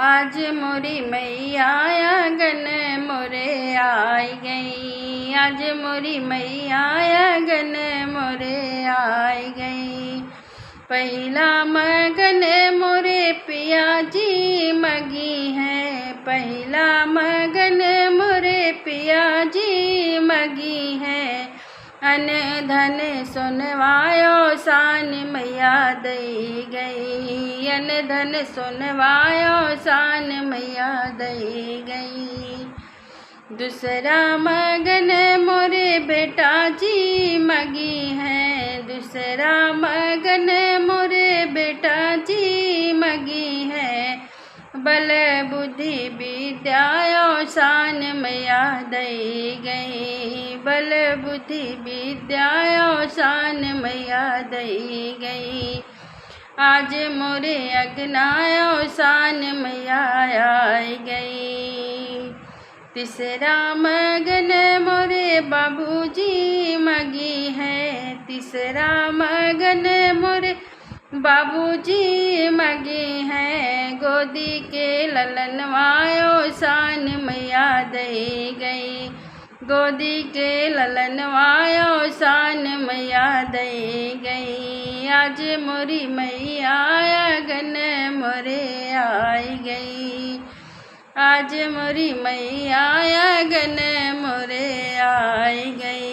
आज मोरी मैया आंगन मोरे आई गई। आज मोरी मैया आंगन मोरे आई गई। पहला मगन मोरे पिया जी मगी है। पहला मगन मोरे पिया जी मगी है। अन धन सुनवायो सान मैया दई गई। अन धन सुनवायो सान मैया दई गई। दूसरा मगन मोरे बेटा जी मगी है। दूसरा मगन मोरे बेटा जी मगी है। बल बुद्धि विद्या शान मैया दई गई। बल बुद्धि विद्या शान मैया दई गई। आज मोरे अगनायो शान मैया आई गई। तीसरा मगन मोरे बाबूजी मगी है। तीसरा मगन मोरे बाबूजी मगी है। गोदी के ललनवायो शान मैया दई गई। गोदी के ललनवायो शान मैया दई गई। आज मोरी मैया आंगन मोरे आई गई। आज मोरी मैया आंगन मोरे आई गई।